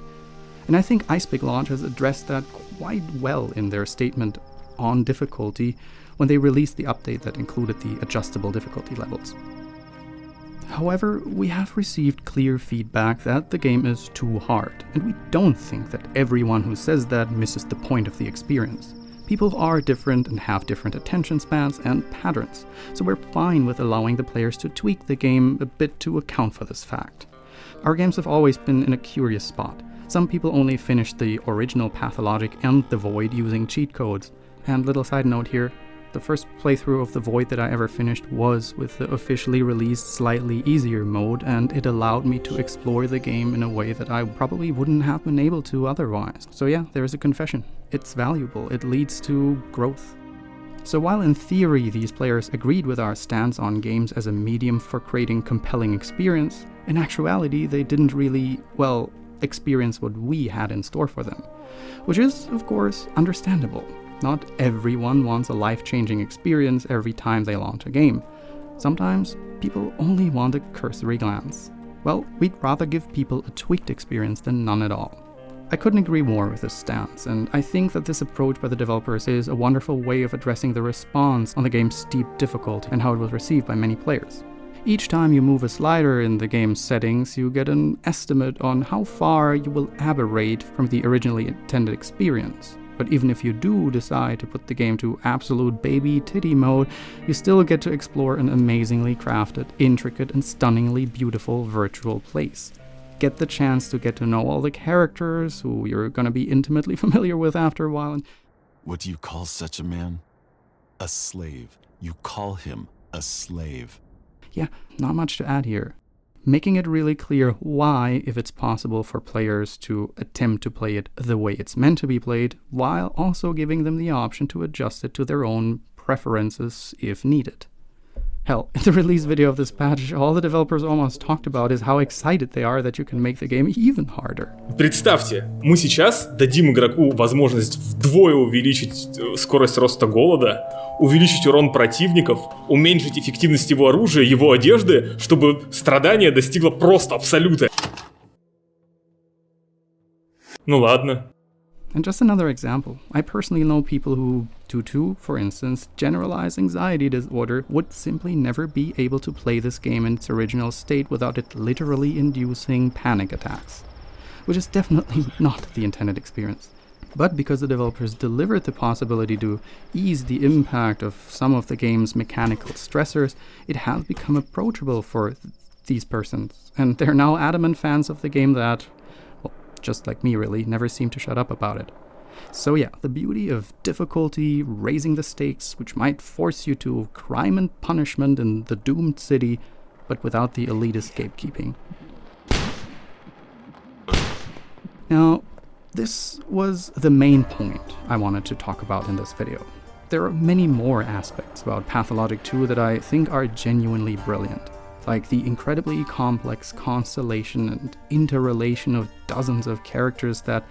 And I think Ice Pick Launch has addressed that quite well in their statement on difficulty when they released the update that included the adjustable difficulty levels. However, we have received clear feedback that the game is too hard, and we don't think that everyone who says that misses the point of the experience. People are different and have different attention spans and patterns, so we're fine with allowing the players to tweak the game a bit to account for this fact. Our games have always been in a curious spot. Some people only finished the original Pathologic and The Void using cheat codes. And little side note here, the first playthrough of The Void that I ever finished was with the officially released slightly easier mode, and it allowed me to explore the game in a way that I probably wouldn't have been able to otherwise. So yeah, there is a confession. It's valuable. It leads to growth. So while in theory these players agreed with our stance on games as a medium for creating compelling experience, in actuality they didn't really, experience what we had in store for them. Which is, of course, understandable. Not everyone wants a life-changing experience every time they launch a game. Sometimes people only want a cursory glance. Well, we'd rather give people a tweaked experience than none at all. I couldn't agree more with this stance, and I think that this approach by the developers is a wonderful way of addressing the response on the game's steep difficulty and how it was received by many players. Each time you move a slider in the game's settings, you get an estimate on how far you will aberrate from the originally intended experience. But even if you do decide to put the game to absolute baby titty mode, you still get to explore an amazingly crafted, intricate, and stunningly beautiful virtual place. Get the chance to get to know all the characters who you're gonna be intimately familiar with after a while. What do you call such a man? A slave. You call him a slave. Yeah, not much to add here. Making it really clear why, if it's possible for players to attempt to play it the way it's meant to be played, while also giving them the option to adjust it to their own preferences if needed. Hell, in the release video of this patch, all the developers almost talked about is how excited they are that you can make the game even harder. Представьте, мы сейчас дадим игроку возможность вдвое увеличить скорость роста голода, увеличить урон противников, уменьшить эффективность его оружия, его одежды, чтобы страдание достигло просто абсолюта. Ну ладно. And just another example, I personally know people who, due to, for instance, generalized anxiety disorder, would simply never be able to play this game in its original state without it literally inducing panic attacks, which is definitely not the intended experience. But because the developers delivered the possibility to ease the impact of some of the game's mechanical stressors, it has become approachable for these persons, and they're now adamant fans of the game that, just like me really, never seem to shut up about it. So yeah, the beauty of difficulty, raising the stakes, which might force you to crime and punishment in the doomed city, but without the elitist gatekeeping. Now, this was the main point I wanted to talk about in this video. There are many more aspects about Pathologic 2 that I think are genuinely brilliant. Like the incredibly complex constellation and interrelation of dozens of characters that,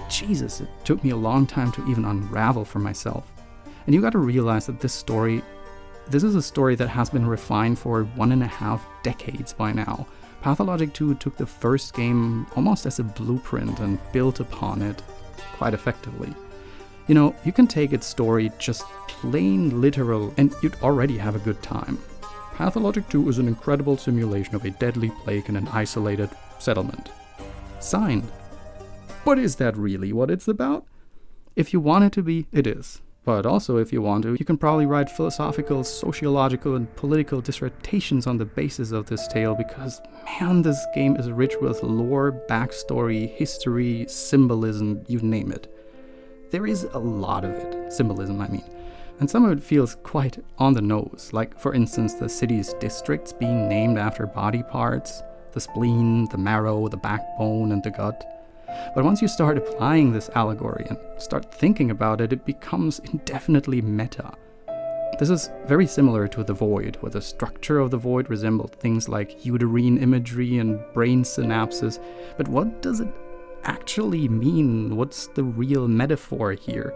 Jesus, it took me a long time to even unravel for myself. And you gotta realize that this is a story that has been refined for 1.5 decades by now, Pathologic 2 took the first game almost as a blueprint and built upon it quite effectively. You know, you can take its story just plain literal and you'd already have a good time. Pathologic 2 is an incredible simulation of a deadly plague in an isolated settlement. Signed. But is that really what it's about? If you want it to be, it is. But also, if you want to, you can probably write philosophical, sociological, and political dissertations on the basis of this tale because, man, this game is rich with lore, backstory, history, symbolism, you name it. There is a lot of it, symbolism I mean. And some of it feels quite on the nose, like for instance the city's districts being named after body parts, the spleen, the marrow, the backbone, and the gut. But once you start applying this allegory and start thinking about it, it becomes indefinitely meta. This is very similar to The Void, where the structure of The Void resembled things like uterine imagery and brain synapses. But what does it actually mean? What's the real metaphor here?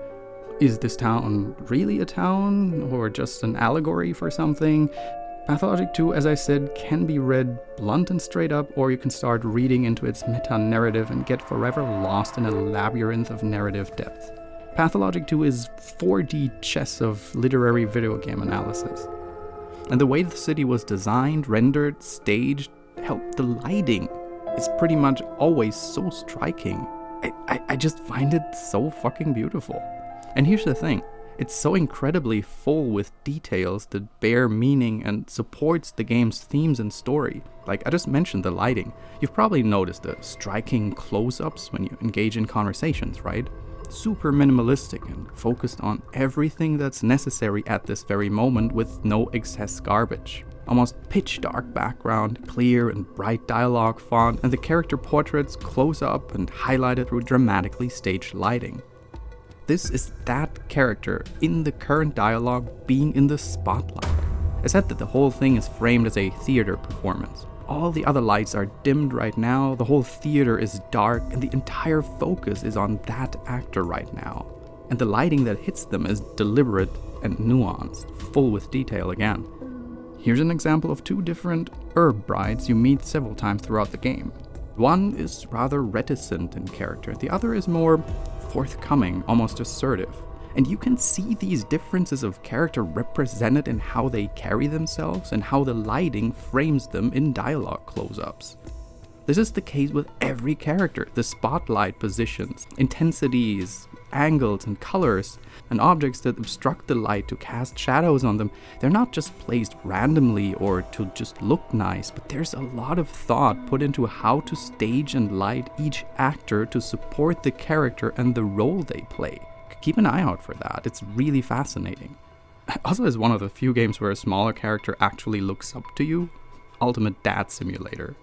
Is this town really a town, or just an allegory for something? Pathologic 2, as I said, can be read blunt and straight up, or you can start reading into its meta-narrative and get forever lost in a labyrinth of narrative depth. Pathologic 2 is 4D chess of literary video game analysis. And the way the city was designed, rendered, staged, helped the lighting is pretty much always so striking. I just find it so fucking beautiful. And here's the thing. It's so incredibly full with details that bear meaning and supports the game's themes and story. Like I just mentioned the lighting. You've probably noticed the striking close-ups when you engage in conversations, right? Super minimalistic and focused on everything that's necessary at this very moment with no excess garbage. Almost pitch dark background, clear and bright dialogue font, and the character portraits close up and highlighted through dramatically staged lighting. This is that character in the current dialogue being in the spotlight. I said that the whole thing is framed as a theater performance. All the other lights are dimmed right now, the whole theater is dark, and the entire focus is on that actor right now. And the lighting that hits them is deliberate and nuanced, full with detail again. Here's an example of two different herb brides you meet several times throughout the game. One is rather reticent in character, the other is more forthcoming, almost assertive. And you can see these differences of character represented in how they carry themselves and how the lighting frames them in dialogue close-ups. This is the case with every character. The spotlight positions, intensities, angles and colors, and objects that obstruct the light to cast shadows on them, they're not just placed randomly or to just look nice, but there's a lot of thought put into how to stage and light each actor to support the character and the role they play. Keep an eye out for that, it's really fascinating. Also, is one of the few games where a smaller character actually looks up to you. Ultimate Dad Simulator.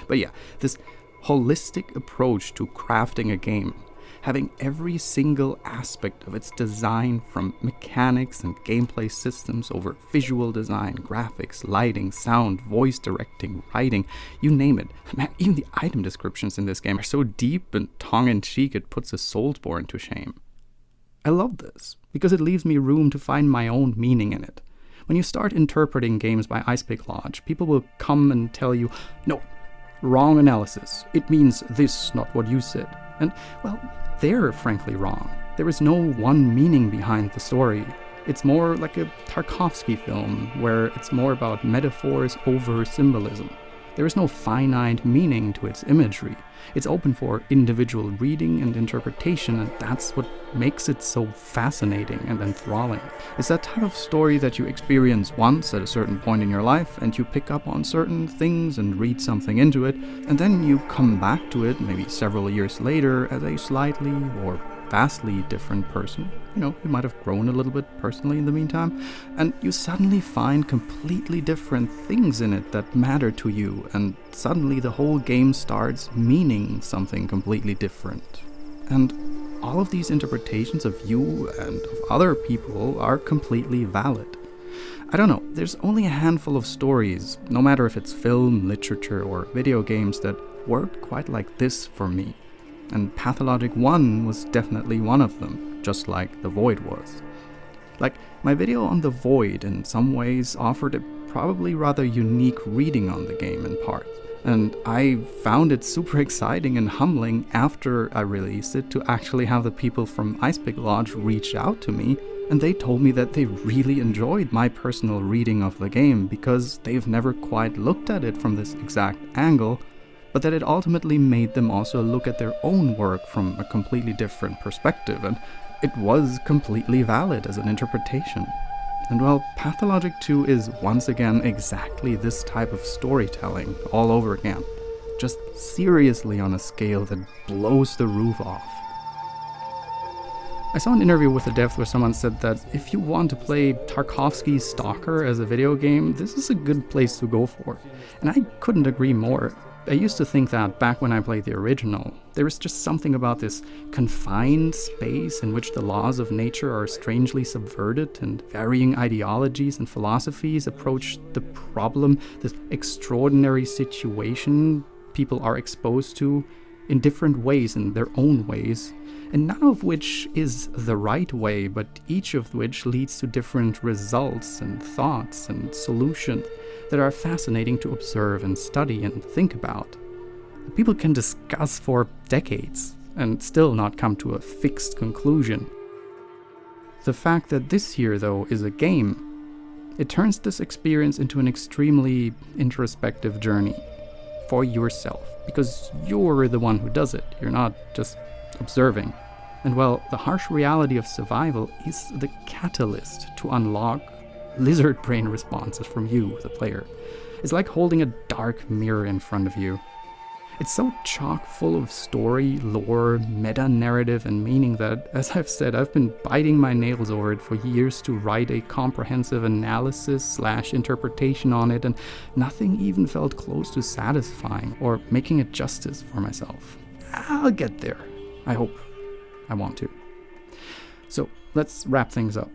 But yeah, this holistic approach to crafting a game, having every single aspect of its design from mechanics and gameplay systems over visual design, graphics, lighting, sound, voice directing, writing, you name it. Man, even the item descriptions in this game are so deep and tongue-in-cheek it puts a Soulsborne to shame. I love this, because it leaves me room to find my own meaning in it. When you start interpreting games by Icepick Lodge, people will come and tell you, no, wrong analysis. It means this, not what you said. And, well, they're frankly wrong. There is no one meaning behind the story. It's more like a Tarkovsky film, where it's more about metaphors over symbolism. There is no finite meaning to its imagery. It's open for individual reading and interpretation, and that's what makes it so fascinating and enthralling. It's that type of story that you experience once at a certain point in your life, and you pick up on certain things and read something into it, and then you come back to it maybe several years later as a slightly or vastly different person. You know, you might have grown a little bit personally in the meantime, and you suddenly find completely different things in it that matter to you, and suddenly the whole game starts meaning something completely different. And all of these interpretations of you and of other people are completely valid. I don't know, there's only a handful of stories, no matter if it's film, literature, or video games, that worked quite like this for me. And Pathologic 1 was definitely one of them, just like The Void was. Like, my video on The Void in some ways offered a probably rather unique reading on the game in part. And I found it super exciting and humbling after I released it to actually have the people from Icepick Lodge reach out to me, and they told me that they really enjoyed my personal reading of the game because they've never quite looked at it from this exact angle, but that it ultimately made them also look at their own work from a completely different perspective, and it was completely valid as an interpretation. And well, Pathologic 2 is once again exactly this type of storytelling all over again, just seriously on a scale that blows the roof off. I saw an interview with the devs where someone said that if you want to play Tarkovsky's Stalker as a video game, this is a good place to go for. And I couldn't agree more. I used to think that back when I played the original. There is just something about this confined space in which the laws of nature are strangely subverted and varying ideologies and philosophies approach the problem, this extraordinary situation people are exposed to in different ways, in their own ways, and none of which is the right way, but each of which leads to different results and thoughts and solutions that are fascinating to observe and study and think about. People can discuss for decades and still not come to a fixed conclusion. The fact that this here, though, is a game, it turns this experience into an extremely introspective journey for yourself, because you're the one who does it. You're not just observing. And well, the harsh reality of survival is the catalyst to unlock lizard brain responses from you, the player. It's like holding a dark mirror in front of you. It's so chock full of story, lore, meta-narrative, and meaning that, as I've said, I've been biting my nails over it for years to write a comprehensive analysis/interpretation on it, and nothing even felt close to satisfying or making it justice for myself. I'll get there. I hope. I want to. So, let's wrap things up.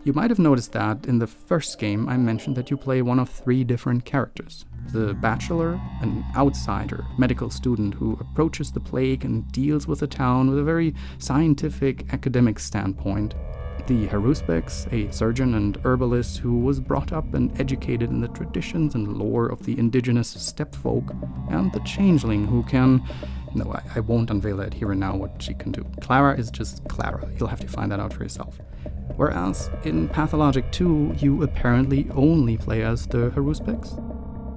You might have noticed that in the first game I mentioned that you play one of 3 different characters. The Bachelor, an outsider, medical student who approaches the plague and deals with the town with a very scientific, academic standpoint. The Haruspex, a surgeon and herbalist who was brought up and educated in the traditions and lore of the indigenous steppe folk. And the Changeling who can... No, I won't unveil that here and now what she can do. Clara is just Clara. You'll have to find that out for yourself. Whereas in Pathologic 2, you apparently only play as the Haruspex.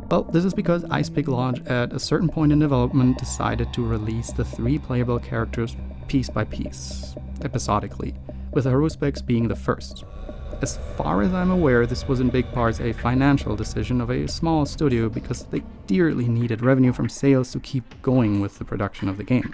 Well, this is because Icepick Lodge at a certain point in development decided to release the 3 playable characters piece by piece, episodically, with the Haruspex being the first. As far as I'm aware, this was in big parts a financial decision of a small studio because they dearly needed revenue from sales to keep going with the production of the game.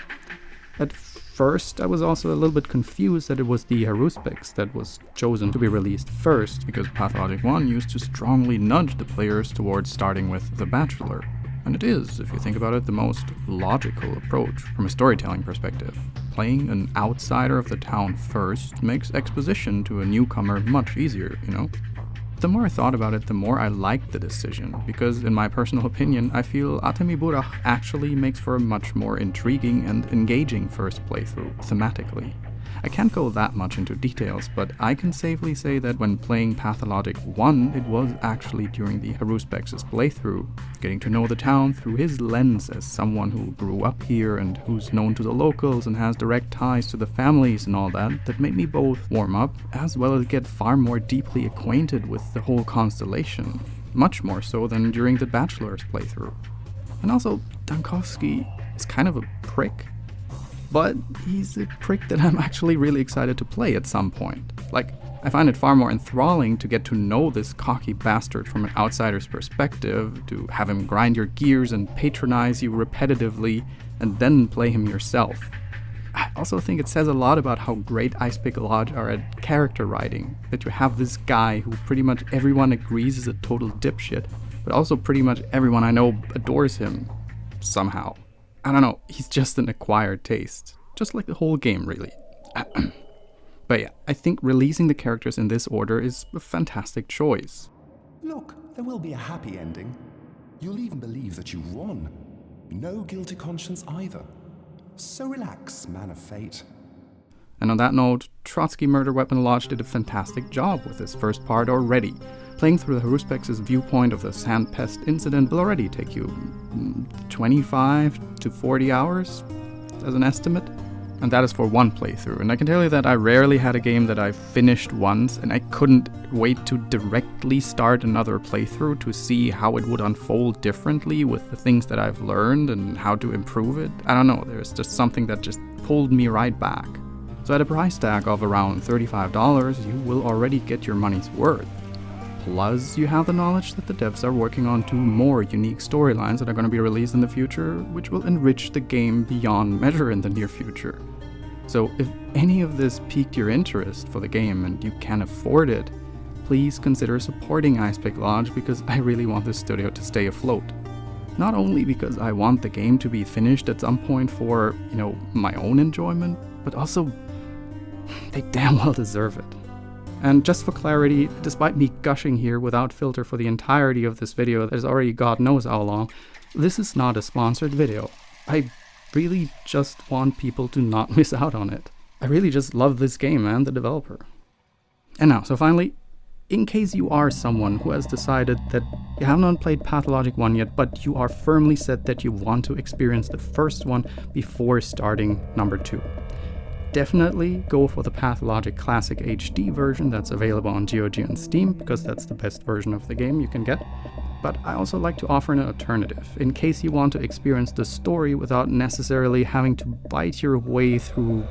At first, I was also a little bit confused that it was the Haruspex that was chosen to be released first, because Pathologic 1 used to strongly nudge the players towards starting with The Bachelor. And it is, if you think about it, the most logical approach from a storytelling perspective. Playing an outsider of the town first makes exposition to a newcomer much easier, you know? The more I thought about it, the more I liked the decision, because in my personal opinion, I feel Atemi Burach actually makes for a much more intriguing and engaging first playthrough, thematically. I can't go that much into details, but I can safely say that when playing Pathologic 1, it was actually during the Haruspex's playthrough, getting to know the town through his lens as someone who grew up here and who's known to the locals and has direct ties to the families and all that, that made me both warm up, as well as get far more deeply acquainted with the whole constellation, much more so than during the Bachelor's playthrough. And also, Dankovsky is kind of a prick. But he's a prick that I'm actually really excited to play at some point. Like, I find it far more enthralling to get to know this cocky bastard from an outsider's perspective, to have him grind your gears and patronize you repetitively, and then play him yourself. I also think it says a lot about how great Icepick Lodge are at character writing, that you have this guy who pretty much everyone agrees is a total dipshit, but also pretty much everyone I know adores him, somehow. I don't know, he's just an acquired taste. Just like the whole game, really. But yeah, I think releasing the characters in this order is a fantastic choice. Look, there will be a happy ending. You'll even believe that you won. No guilty conscience either. So relax, man of fate. And on that note, Trotsky Murder Weapon Lodge did a fantastic job with this first part already. Playing through the Haruspex's viewpoint of the sand pest incident will already take you 25 to 40 hours as an estimate. And that is for one playthrough. And I can tell you that I rarely had a game that I finished once and I couldn't wait to directly start another playthrough to see how it would unfold differently with the things that I've learned and how to improve it. I don't know, there's just something that just pulled me right back. So at a price tag of around $35, you will already get your money's worth. Plus, you have the knowledge that the devs are working on 2 more unique storylines that are going to be released in the future, which will enrich the game beyond measure in the near future. So if any of this piqued your interest for the game and you can afford it, please consider supporting Icepick Lodge because I really want this studio to stay afloat. Not only because I want the game to be finished at some point for, my own enjoyment, but also they damn well deserve it. And just for clarity, despite me gushing here without filter for the entirety of this video that is already God knows how long, this is not a sponsored video. I really just want people to not miss out on it. I really just love this game and the developer. And now, so finally, in case you are someone who has decided that you have not played Pathologic 1 yet, but you are firmly set that you want to experience the first one before starting number 2. Definitely go for the Pathologic Classic HD version that's available on GOG and Steam, because that's the best version of the game you can get. But I also like to offer an alternative, in case you want to experience the story without necessarily having to bite your way through,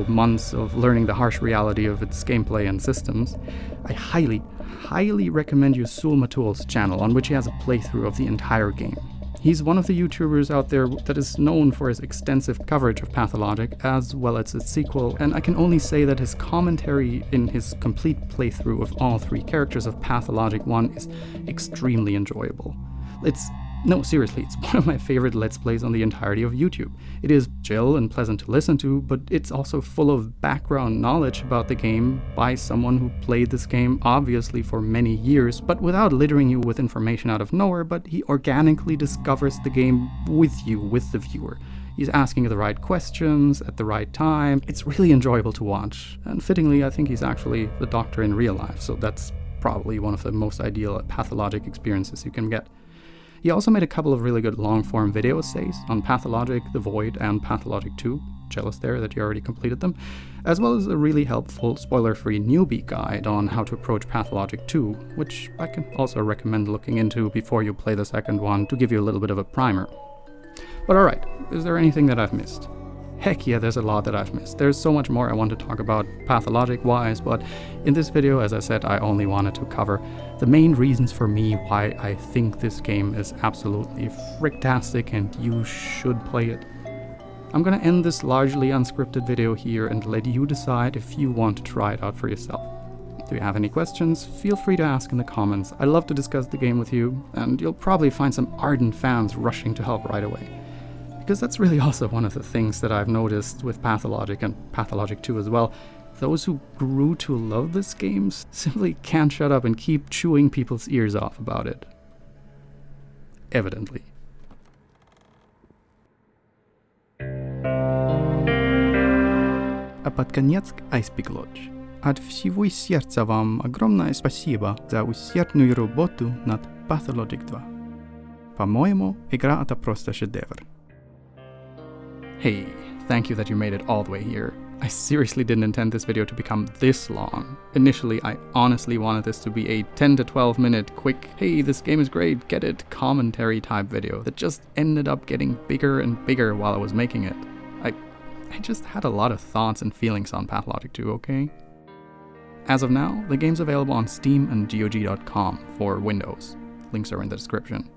months of learning the harsh reality of its gameplay and systems. I highly recommend you Sul Matul's channel, on which he has a playthrough of the entire game. He's one of the YouTubers out there that is known for his extensive coverage of Pathologic, as well as its sequel, and I can only say that his commentary in his complete playthrough of all 3 characters of Pathologic 1 is extremely enjoyable. Seriously, it's one of my favorite Let's Plays on the entirety of YouTube. It is chill and pleasant to listen to, but it's also full of background knowledge about the game by someone who played this game obviously for many years, but without littering you with information out of nowhere, but he organically discovers the game with you, with the viewer. He's asking the right questions at the right time. It's really enjoyable to watch, and fittingly, I think he's actually the Doctor in real life, so that's probably one of the most ideal Pathologic experiences you can get. He also made a couple of really good long-form video essays on Pathologic, The Void, and Pathologic 2, jealous there that you already completed them, as well as a really helpful spoiler-free newbie guide on how to approach Pathologic 2, which I can also recommend looking into before you play the second one to give you a little bit of a primer. But alright, is there anything that I've missed? Heck yeah, there's a lot that I've missed. There's so much more I want to talk about Pathologic-wise, but in this video, as I said, I only wanted to cover the main reasons for me why I think this game is absolutely fricktastic and you should play it. I'm gonna end this largely unscripted video here and let you decide if you want to try it out for yourself. Do you have any questions? Feel free to ask in the comments. I'd love to discuss the game with you, and you'll probably find some ardent fans rushing to help right away. Because that's really also one of the things that I've noticed with Pathologic and Pathologic 2 as well. Those who grew to love this game simply can't shut up and keep chewing people's ears off about it. Evidently. А под конец Icepick Lodge. От всего сердца вам огромное спасибо за усердную работу над Pathologic 2. По-моему, игра это просто шедевр. Hey, thank you that you made it all the way here. I seriously didn't intend this video to become this long. Initially, I honestly wanted this to be a 10 to 12 minute quick, hey, this game is great, get it, commentary type video that just ended up getting bigger and bigger while I was making it. I just had a lot of thoughts and feelings on Pathologic 2, okay? As of now, the game's available on Steam and GOG.com for Windows. Links are in the description.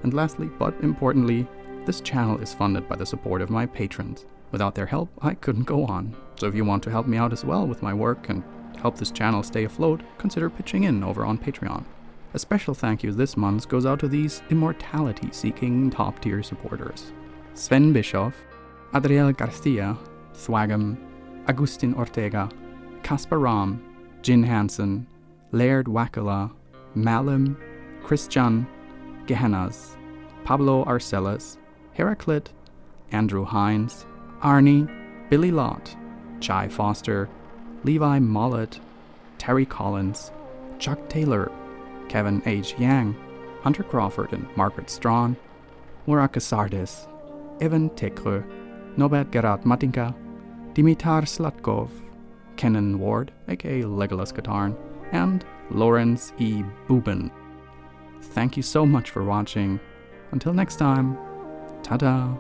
And lastly, but importantly, this channel is funded by the support of my patrons. Without their help, I couldn't go on. So if you want to help me out as well with my work and help this channel stay afloat, consider pitching in over on Patreon. A special thank you this month goes out to these immortality-seeking top-tier supporters. Sven Bischoff, Adriel Garcia, Thwagam, Agustin Ortega, Kaspar Ram, Jin Hansen, Laird Wakula, Malim, Christian, Gehennas, Pablo Arcelas, Heraclit, Andrew Hines, Arnie, Billy Lott, Chai Foster, Levi Mollett, Terry Collins, Chuck Taylor, Kevin H. Yang, Hunter Crawford and Margaret Strawn, Murak Sardis, Evan Tekre, Norbert Gerard Matinka, Dimitar Slatkov, Kenan Ward, aka Legolas Katarn, and Lawrence E. Bubin. Thank you so much for watching. Until next time, ta-da!